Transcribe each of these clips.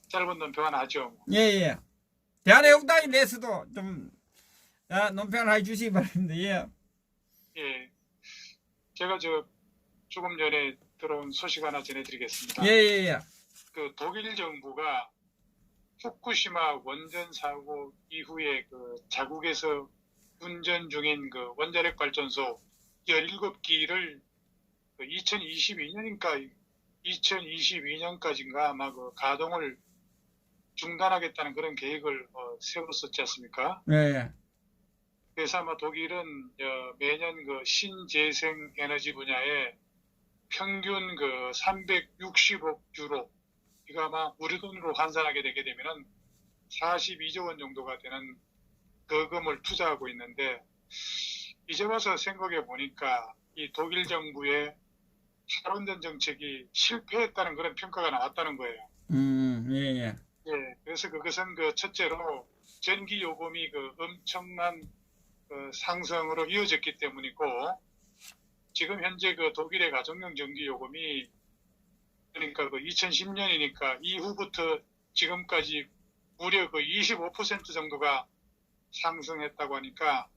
짧은 논평 하나 하죠. 예, 예. 대한애국당에 대해서도 좀 논평을 해주시기 바랍니다. 예. 예, 제가 조금 전에 들어온 소식 하나 예, 전해드리겠습니다. 예, 예. 그 독일 정부가 후쿠시마 원전 사고 이후에 그 자국에서 운전 중인 그 원자력 발전소 17기를 2022년인가 아마 그 가동을 중단하겠다는 그런 계획을 세웠었지 않습니까? 예, 예. 그래서 아마 독일은 매년 그 신재생 에너지 분야에 평균 그 360억 유로, 이거 아마 우리 돈으로 환산하게 되게 되면은 42조 원 정도가 되는 거금을 투자하고 있는데, 이제 와서 생각해 보니까 이 독일 정부의 탈원전 정책이 실패했다는 그런 평가가 나왔다는 거예요. 예, 예. 예, 그래서 그것은 그 첫째로 전기 요금이 그 엄청난 상승으로 이어졌기 때문이고, 지금 현재 그 독일의 가정용 전기 요금이 그러니까 그 2010년이니까 이후부터 지금까지 무려 그 25% 정도가 상승했다고 하니까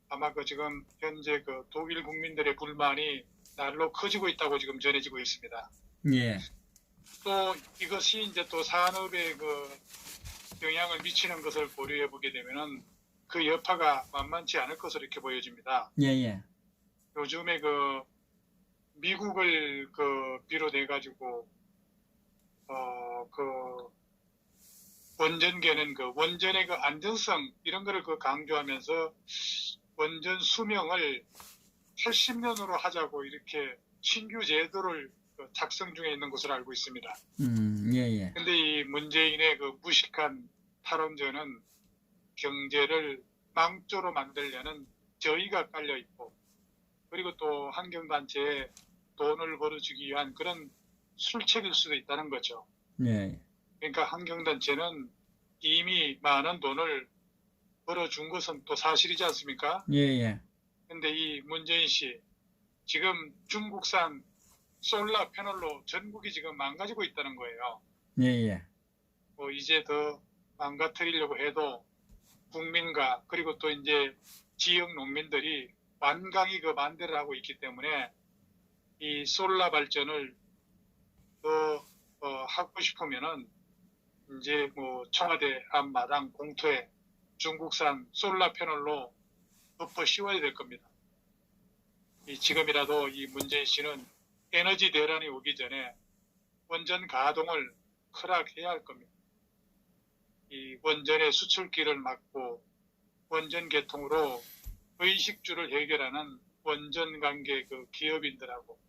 아마 그 지금 현재 그 독일 국민들의 불만이 날로 커지고 있다고 지금 전해지고 있습니다. 예. 또 이것이 이제 또 산업에 그 영향을 미치는 것을 고려해 보게 되면은 그 여파가 만만치 않을 것으로 이렇게 보여집니다. 예, 예. 요즘에 그 미국을 그 비롯해 가지고 그 원전계는 그 원전의 그 안전성 이런 거를 그 강조하면서 원전 수명을 80년으로 하자고 이렇게 신규 제도를 작성 중에 있는 것으로 알고 있습니다. 예, 예. 근데 이 문재인의 그 무식한 탈원전은 경제를 망조로 만들려는 저희가 깔려 있고, 그리고 또 환경단체에 돈을 벌어주기 위한 그런 술책일 수도 있다는 거죠. 예. 그러니까 환경단체는 이미 많은 돈을 벌어준 것은 또 사실이지 않습니까? 예, 예. 근데 이 문재인 씨, 지금 중국산 솔라 패널로 전국이 지금 망가지고 있다는 거예요. 예, 예. 뭐 이제 더 망가뜨리려고 해도 국민과 그리고 또 이제 지역 농민들이 완강히 그 반대를 하고 있기 때문에 이 솔라 발전을 더 하고 싶으면은 이제 뭐 청와대 앞마당 공터에 중국산 솔라 패널로 덮어 씌워야 될 겁니다. 지금이라도 이 문재인 씨는 에너지 대란이 오기 전에 원전 가동을 허락해야 할 겁니다. 이 원전의 수출기를 막고 원전 개통으로 의식주를 해결하는 원전 관계 그 기업인들하고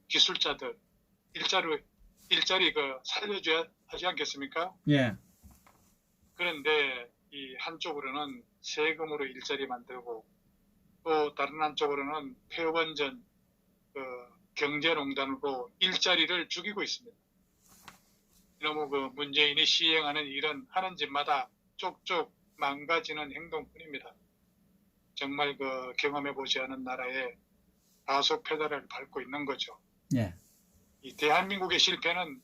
기술자들 일자리 그 살려줘야 하지 않겠습니까? 예. 그런데 이 한쪽으로는 세금으로 일자리 만들고 또 다른 한쪽으로는 폐원전 그 경제농단으로 일자리를 죽이고 있습니다. 너무 그 문재인이 시행하는 일은 하는 집마다 쪽쪽 망가지는 행동뿐입니다. 정말 그 경험해보지 않은 나라에 가속 페달을 밟고 있는 거죠. 예. 이 대한민국의 실패는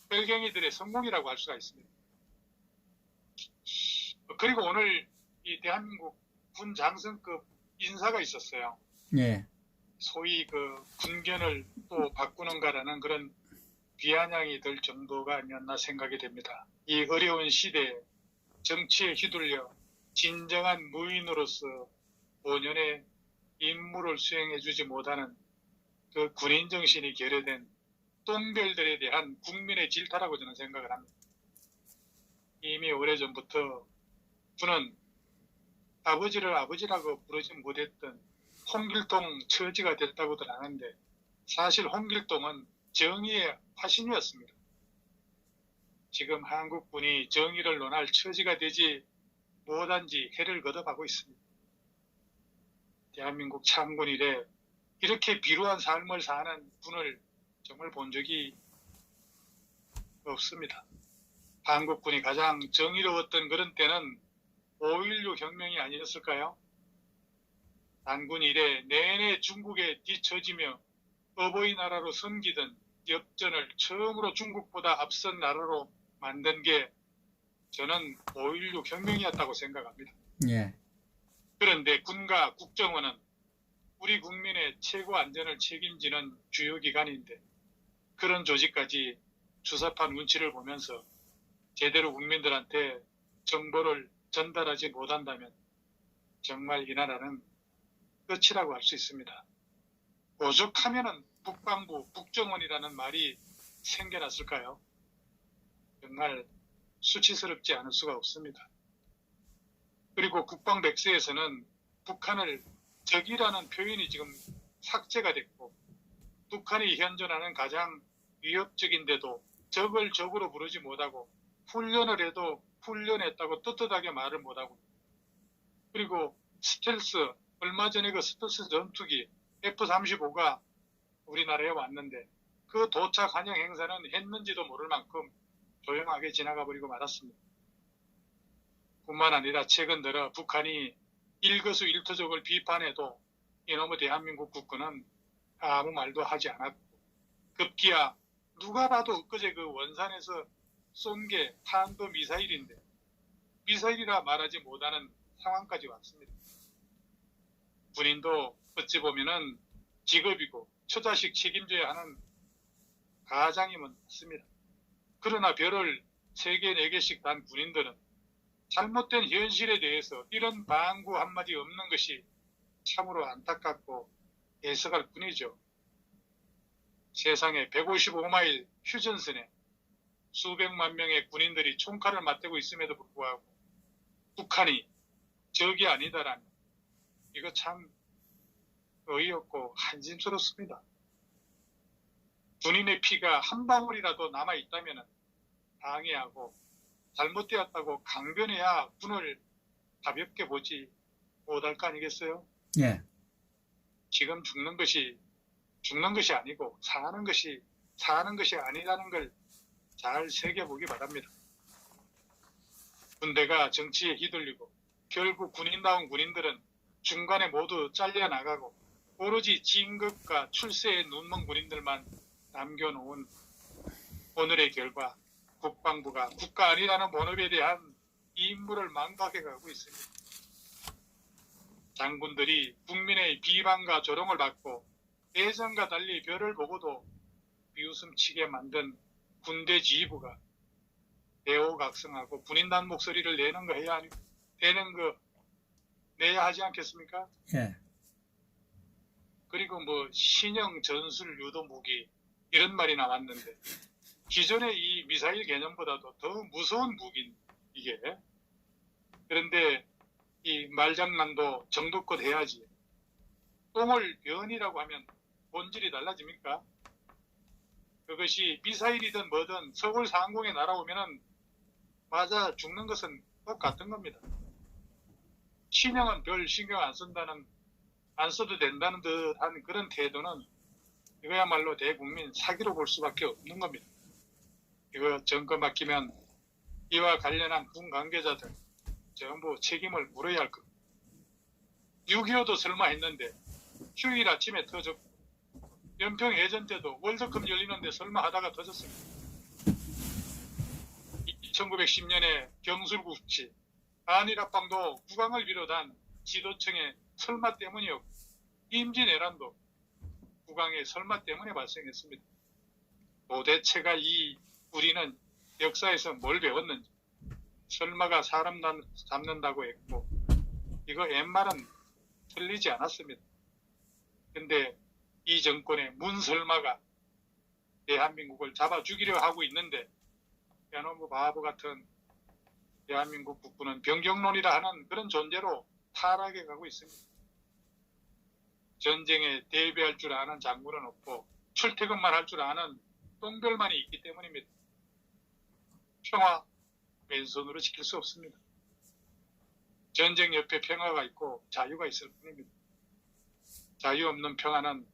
뺄갱이들의 성공이라고 할 수가 있습니다. 그리고 오늘 이 대한민국 군 장성급 인사가 있었어요. 예. 소위 그 군견을 또 바꾸는가라는 그런 비아냥이 들 정도가 아니었나 생각이 됩니다. 이 어려운 시대에 정치에 휘둘려 진정한 무인으로서 본연의 임무를 수행해주지 못하는 그 군인 정신이 결여된 똥별들에 대한 국민의 질타라고 저는 생각을 합니다. 이미 오래전부터 군은 아버지를 아버지라고 부르지 못했던 홍길동 처지가 됐다고들 하는데, 사실 홍길동은 정의의 화신이었습니다. 지금 한국군이 정의를 논할 처지가 되지 못한 지 해를 거듭하고 있습니다. 대한민국 창군 이래 이렇게 비루한 삶을 사는 군을 정말 본 적이 없습니다. 한국군이 가장 정의로웠던 그런 때는 5.16 혁명이 아니었을까요? 단군 이래 내내 중국에 뒤처지며 어버이 나라로 섬기던 엽전을 처음으로 중국보다 앞선 나라로 만든 게 저는 5.16 혁명이었다고 생각합니다. 예. 그런데 군과 국정원은 우리 국민의 최고 안전을 책임지는 주요 기관인데 그런 조직까지 주사파 눈치를 보면서 제대로 국민들한테 정보를 전달하지 못한다면 정말 이 나라는 끝이라고 할 수 있습니다. 오죽하면은 국방부, 국정원이라는 말이 생겨났을까요? 정말 수치스럽지 않을 수가 없습니다. 그리고 국방백서에서는 북한을 적이라는 표현이 지금 삭제가 됐고 북한이 현존하는 가장 위협적인데도 적을 적으로 부르지 못하고 훈련을 해도 훈련했다고 떳떳하게 말을 못하고 그리고 스텔스 얼마 전에 그 스텔스 전투기 F-35가 우리나라에 왔는데 그 도착 환영 행사는 했는지도 모를 만큼 조용하게 지나가 버리고 말았습니다. 뿐만 아니라 최근 들어 북한이 일거수일투족을 비판해도 이놈의 대한민국 국군은 아무 말도 하지 않았고 급기야 누가 봐도 엊그제 그 원산에서 쏜 게 탄도 미사일인데 미사일이라 말하지 못하는 상황까지 왔습니다. 군인도 어찌 보면은 직업이고 처자식 책임져야 하는 가장이면 맞습니다. 그러나 별을 3개, 4개씩 단 군인들은 잘못된 현실에 대해서 이런 방구 한마디 없는 것이 참으로 안타깝고 애석할 뿐이죠. 세상에 155마일 휴전선에 수백만 명의 군인들이 총칼을 맞대고 있음에도 불구하고 북한이 적이 아니다라니 이거 참 어이없고 한심스럽습니다. 군인의 피가 한 방울이라도 남아있다면 방해하고 잘못되었다고 강변해야 군을 가볍게 보지 못할 거 아니겠어요? 예. 지금 죽는 것이 아니고 사는 것이 아니라는 걸 잘 새겨보기 바랍니다. 군대가 정치에 휘둘리고 결국 군인다운 군인들은 중간에 모두 잘려나가고 오로지 진급과 출세에 눈먼 군인들만 남겨놓은 오늘의 결과 국방부가 국가 아니라는 본업에 대한 임무를 망각해가고 있습니다. 장군들이 국민의 비방과 조롱을 받고 예전과 달리 별을 보고도 비웃음치게 만든 군대 지휘부가 대호각성하고 군인단 목소리를 내는 거 해야 내야 하지 않겠습니까? 예. 그리고 뭐 신형 전술 유도 무기 이런 말이 나왔는데 기존의 이 미사일 개념보다도 더 무서운 무기인 이게. 그런데 이 말장난도 정도껏 해야지. 똥을 변이라고 하면 본질이 달라집니까? 그것이 미사일이든 뭐든 서울 상공에 날아오면은 맞아 죽는 것은 똑같은 겁니다. 신형은 별 신경 안 써도 된다는 듯한 그런 태도는 이거야말로 대국민 사기로 볼 수밖에 없는 겁니다. 이거 정권 바뀌면 이와 관련한 군 관계자들 전부 책임을 물어야 할 겁니다. 6.25도 설마 했는데 휴일 아침에 터졌고 연평 예전 때도 월드컵 열리는데 설마 하다가 터졌습니다. 1910년에 경술국치 한일합방도 국왕을 비롯한 지도층의 설마 때문이었고 임진왜란도 국왕의 설마 때문에 발생했습니다. 도대체가 우리는 역사에서 뭘 배웠는지 설마가 사람 잡는다고 했고 이거 옛말은 틀리지 않았습니다. 근데 이 정권의 문설마가 대한민국을 잡아 죽이려 하고 있는데 야놈의 바보 같은 대한민국 국부는 변경론이라 하는 그런 존재로 타락해 가고 있습니다. 전쟁에 대비할 줄 아는 장군은 없고 출퇴근만 할 줄 아는 똥별만이 있기 때문입니다. 평화 왼손으로 지킬 수 없습니다. 전쟁 옆에 평화가 있고 자유가 있을 뿐입니다. 자유 없는 평화는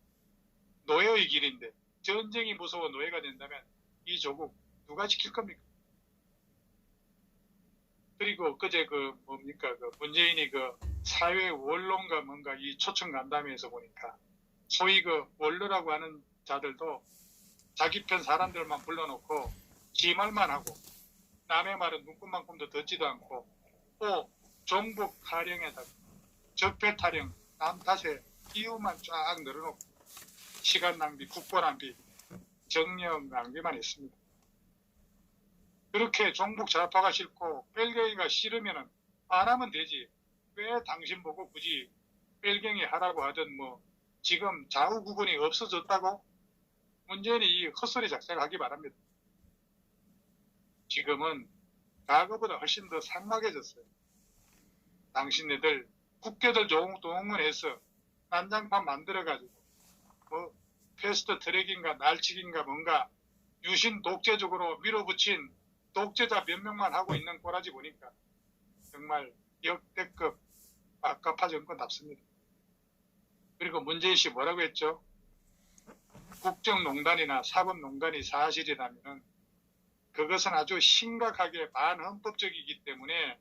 노예의 길인데 전쟁이 무서워 노예가 된다면 이 조국 누가 지킬 겁니까? 그리고 그제 문재인이 사회 원론가 뭔가 이 초청 간담회에서 보니까 소위 원로라고 하는 자들도 자기 편 사람들만 불러놓고 지 말만 하고 남의 말은 눈꽃만큼도 듣지도 않고 또 종북 타령에다가 적폐 타령, 남 탓에 이유만 쫙 늘어놓고 시간 낭비, 국고 낭비, 정력 낭비만 했습니다. 그렇게 종북 좌파가 싫고 뺄갱이가 싫으면 안 하면 되지. 왜 당신 보고 굳이 뺄갱이 하라고 하든 뭐 지금 좌우 구분이 없어졌다고? 문재인이 이 헛소리 작작하기 바랍니다. 지금은 과거보다 훨씬 더 삭막해졌어요. 당신네들 국회들 동원해서 난장판 만들어가지고 뭐 패스트 트랙인가 날치기인가 뭔가 유신 독재적으로 밀어붙인 독재자 몇 명만 하고 있는 꼬라지 보니까 정말 역대급 아까파 정권답습니다. 그리고 문재인 씨 뭐라고 했죠? 국정농단이나 사법농단이 사실이라면 그것은 아주 심각하게 반헌법적이기 때문에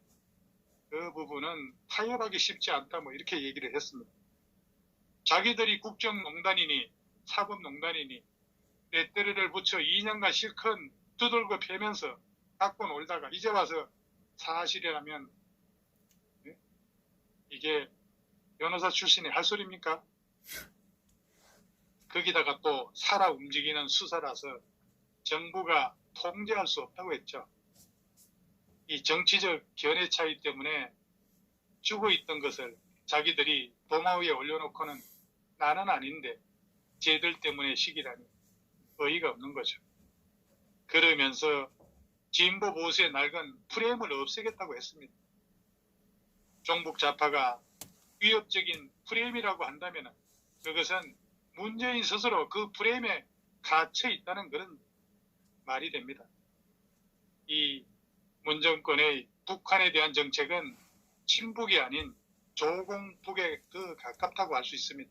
그 부분은 타협하기 쉽지 않다 뭐 이렇게 얘기를 했습니다. 자기들이 국정농단이니 사법농단이니 레떼르를 붙여 2년간 실컷 두들겨 패면서 갖고 놀다가 이제 와서 사실이라면 이게 변호사 출신이 할 소리입니까? 거기다가 또 살아 움직이는 수사라서 정부가 통제할 수 없다고 했죠. 이 정치적 견해 차이 때문에 죽어있던 것을 자기들이 도마 위에 올려놓고는 나는 아닌데 쟤들 때문에 시기라니 어이가 없는 거죠. 그러면서 진보 보수의 낡은 프레임을 없애겠다고 했습니다. 종북 좌파가 위협적인 프레임이라고 한다면 그것은 문재인 스스로 그 프레임에 갇혀 있다는 그런 말이 됩니다. 이 문정권의 북한에 대한 정책은 친북이 아닌 조공북에 더 가깝다고 할 수 있습니다.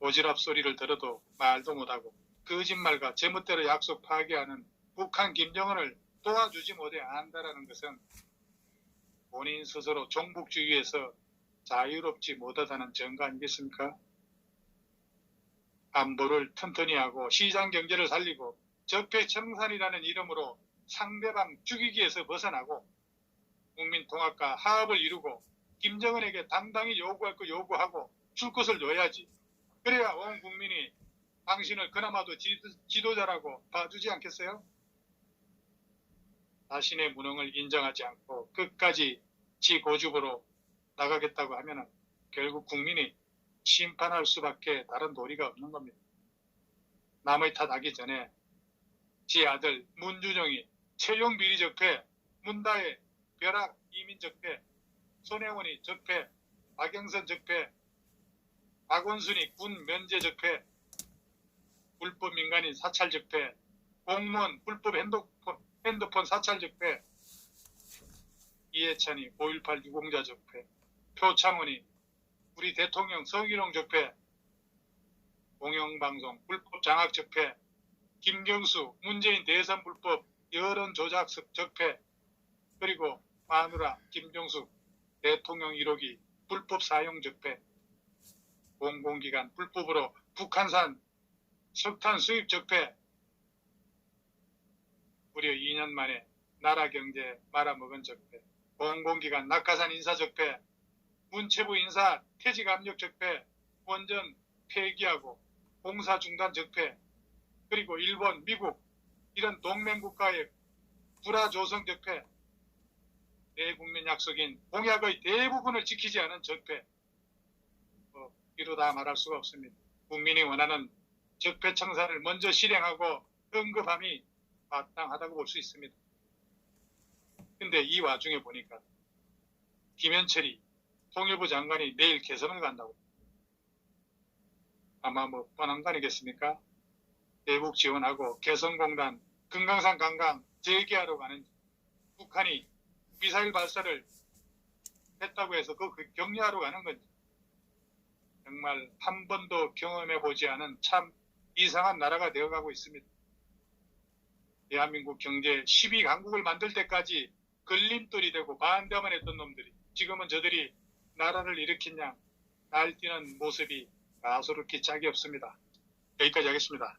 오지랖 소리를 들어도 말도 못하고 거짓말과 제멋대로 약속 파기하는 북한 김정은을 도와주지 못해 안다라는 것은 본인 스스로 종북주의에서 자유롭지 못하다는 증거 아니겠습니까? 안보를 튼튼히 하고 시장 경제를 살리고 적폐청산이라는 이름으로 상대방 죽이기에서 벗어나고 국민 통합과 화합을 이루고 김정은에게 당당히 요구할 거 요구하고 줄 것을 줘야지. 그래야 온 국민이 당신을 그나마도 지도자라고 봐주지 않겠어요? 자신의 무능을 인정하지 않고 끝까지 지 고집으로 나가겠다고 하면 결국 국민이 심판할 수밖에 다른 도리가 없는 겁니다. 남의 탓하기 전에 지 아들 문준영이 채용 비리 적폐, 문다혜 벼락 이민 적폐, 손혜원이 적폐, 박영선 적폐, 박원순이 군 면제 적폐, 불법 민간인 사찰 적폐, 공무원 불법 핸드폰 사찰 적폐, 이해찬이 5.18 유공자 적폐, 표창원이 우리 대통령 성희롱 적폐, 공영방송 불법 장악 적폐, 김경수 문재인 대선 불법 여론 조작 적폐, 그리고 마누라 김종숙 대통령 1호기 불법 사용 적폐, 공공기관 불법으로 북한산 석탄 수입 적폐, 무려 2년 만에 나라 경제 말아먹은 적폐, 공공기관 낙하산 인사 적폐, 문체부 인사 퇴직 압력 적폐, 원전 폐기하고 공사 중단 적폐, 그리고 일본, 미국 이런 동맹국가의 불화 조성 적폐, 대국민 약속인 공약의 대부분을 지키지 않은 적폐, 이루 다 말할 수가 없습니다. 국민이 원하는 적폐 청산을 먼저 실행하고 언급함이 마땅하다고 볼 수 있습니다. 근데 이 와중에 보니까 김현철이 통일부 장관이 내일 개선을 간다고. 아마 뭐 뻔한 거 아니겠습니까? 대북 지원하고 개성공단 금강산 관광 재개하러 가는 북한이 미사일 발사를 했다고 해서 그 격려하러 가는 건지 정말 한 번도 경험해보지 않은 참 이상한 나라가 되어가고 있습니다. 대한민국 경제 12강국을 만들 때까지 걸림돌이 되고 반대만 했던 놈들이 지금은 저들이 나라를 일으킨 양 날뛰는 모습이 가소롭기 짝이 없습니다. 여기까지 하겠습니다.